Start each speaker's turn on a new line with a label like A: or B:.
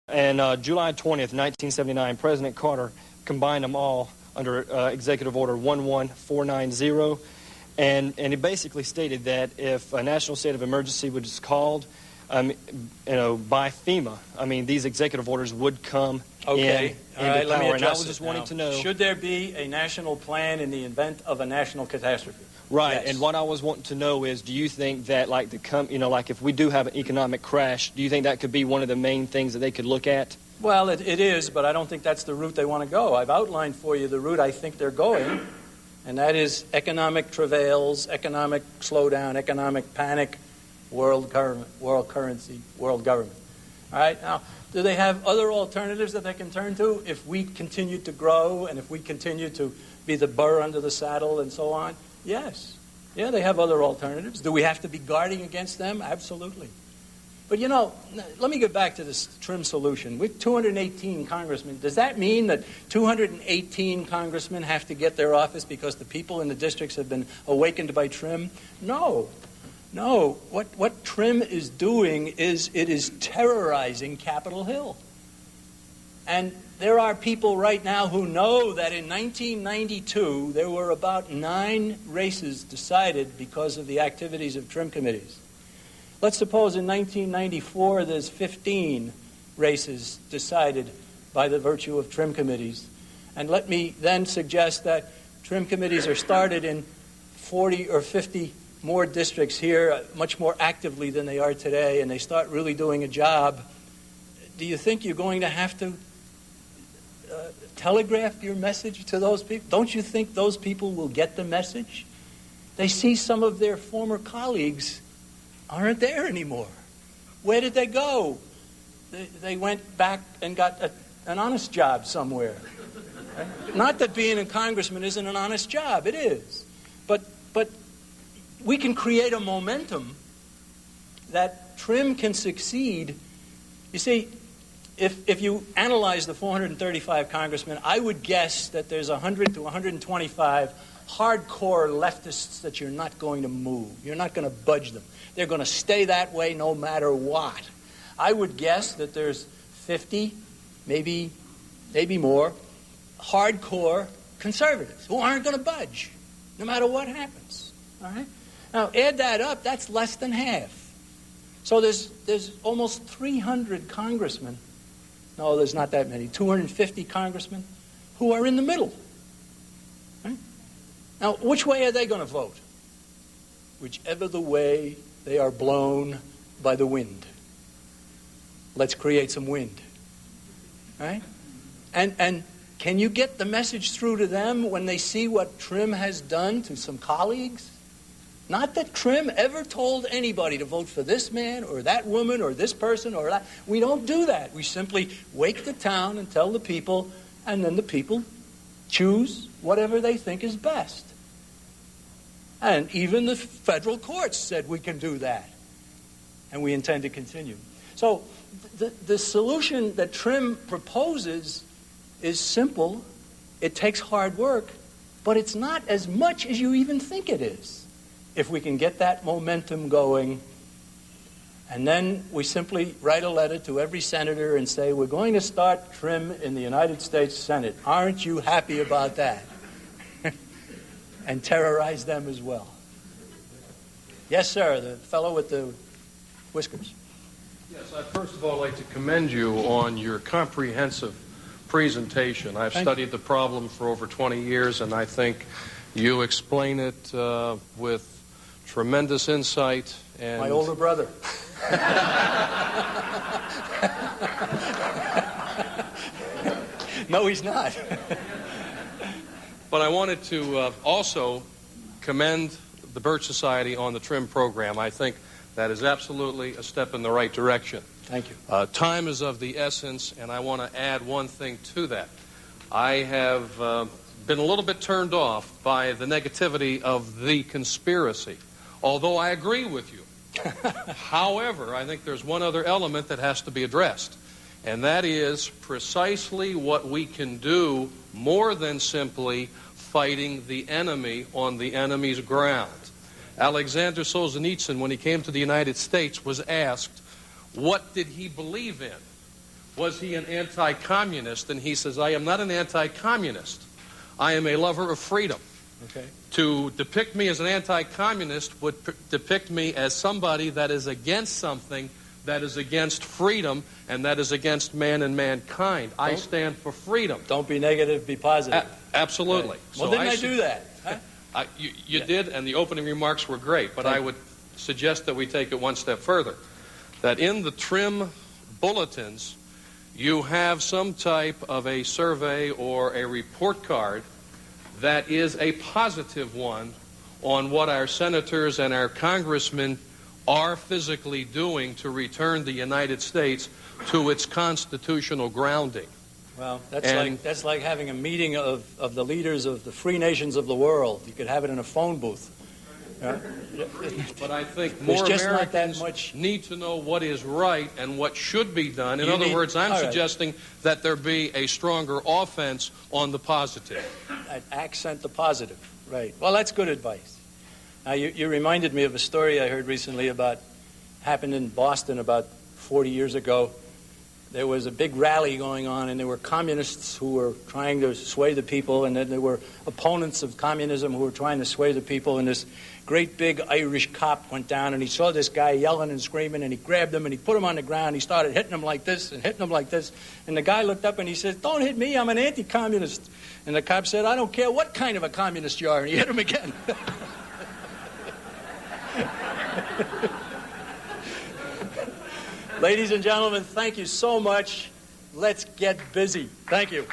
A: And July 20th, 1979, President Carter combined them all under Executive Order 11490. And it basically stated that if a national state of emergency was called, by FEMA, these executive orders would come
B: into
A: power.
B: Let me address
A: and I was just wanting to know,
B: should there be a national plan in the event of a national catastrophe?
A: Right,
B: Yes.
A: and what I was wanting to know is, do you think that, if we do have an economic crash, do you think that could be one of the main things that they could look at?
B: Well, it is, but I don't think that's the route they want to go. I've outlined for you the route I think they're going, and that is economic travails, economic slowdown, economic panic, world currency, world government. All right, now, do they have other alternatives that they can turn to if we continue to grow and if we continue to be the burr under the saddle and so on? Yes. Yeah, they have other alternatives. Do we have to be guarding against them? Absolutely. But, let me get back to this trim solution. With 218 congressmen, does that mean that 218 congressmen have to get their office because the people in the districts have been awakened by trim? No. No. What trim is doing is it is terrorizing Capitol Hill. And there are people right now who know that in 1992 there were about 9 races decided because of the activities of trim committees. Let's suppose in 1994 there's 15 races decided by the virtue of trim committees. And let me then suggest that trim committees are started in 40 or 50 more districts here, much more actively than they are today, and they start really doing a job. Do you think you're going to have to telegraph your message to those people? Don't you think those people will get the message? They see some of their former colleagues aren't there anymore. Where did they go? They went back and got an honest job somewhere. Right? Not that being a congressman isn't an honest job. It is. But we can create a momentum that trim can succeed. You see, if you analyze the 435 congressmen, I would guess that there's 100 to 125 hardcore leftists that you're not going to move. You're not going to budge them. They're going to stay that way no matter what. I would guess that there's 50, maybe more, hardcore conservatives who aren't going to budge no matter what happens. All right? Now, add that up, that's less than half. So there's almost 300 congressmen. No, there's not that many. 250 congressmen who are in the middle. Right? Now, which way are they going to vote? Whichever the way they are blown by the wind. Let's create some wind. Right? And can you get the message through to them when they see what trim has done to some colleagues? Not that trim ever told anybody to vote for this man or that woman or this person or that. We don't do that. We simply wake the town and tell the people, and then the people choose whatever they think is best. And even the federal courts said we can do that. And we intend to continue. So the solution that trim proposes is simple. It takes hard work, but it's not as much as you even think it is. If we can get that momentum going, and then we simply write a letter to every senator and say, we're going to start trim in the United States Senate. Aren't you happy about that? And terrorize them as well. Yes, sir, the fellow with the whiskers.
C: Yes, I'd first of all like to commend you on your comprehensive presentation. I've studied the problem for over 20 years, and I think you explain it with tremendous insight. And
B: my older brother. No, he's not.
C: But I wanted to also commend the Birch Society on the trim program. I think that is absolutely a step in the right direction.
B: Thank you.
C: Time is of the essence, and I want to add one thing to that. I have been a little bit turned off by the negativity of the conspiracy, although I agree with you. However, I think there's one other element that has to be addressed, and that is precisely what we can do more than simply fighting the enemy on the enemy's ground. Alexander Solzhenitsyn, when he came to the United States, was asked, what did he believe in? was he an anti-communist? And he says, I am not an anti-communist. I am a lover of freedom.
B: Okay.
C: To depict me as an anti-communist would depict me as somebody that is against something that is against freedom and that is against man and mankind. I stand for freedom.
B: Don't be negative, be positive.
C: Absolutely.
B: Right. Well, didn't I do that? Huh?
C: You did, and the opening remarks were great, but I would suggest that we take it one step further. That in the trim bulletins, you have some type of a survey or a report card that is a positive one on what our senators and our congressmen are physically doing to return the United States to its constitutional grounding.
B: Well, that's like having a meeting of the leaders of the free nations of the world. You could have it in a phone booth.
C: But I think more Americans need to know what is right and what should be done. In other words, I'm suggesting that there be a stronger offense on the positive.
B: Accent the positive. Right. Well, that's good advice. Now, you reminded me of a story I heard recently happened in Boston about 40 years ago. There was a big rally going on, and there were communists who were trying to sway the people, and then there were opponents of communism who were trying to sway the people, and this great big Irish cop went down, and he saw this guy yelling and screaming, and he grabbed him, and he put him on the ground. He started hitting him like this and hitting him like this, and the guy looked up, and he said, "Don't hit me, I'm an anti-communist." And the cop said, "I don't care what kind of a communist you are," and he hit him again. Ladies and gentlemen, thank you so much. Let's get busy. Thank you.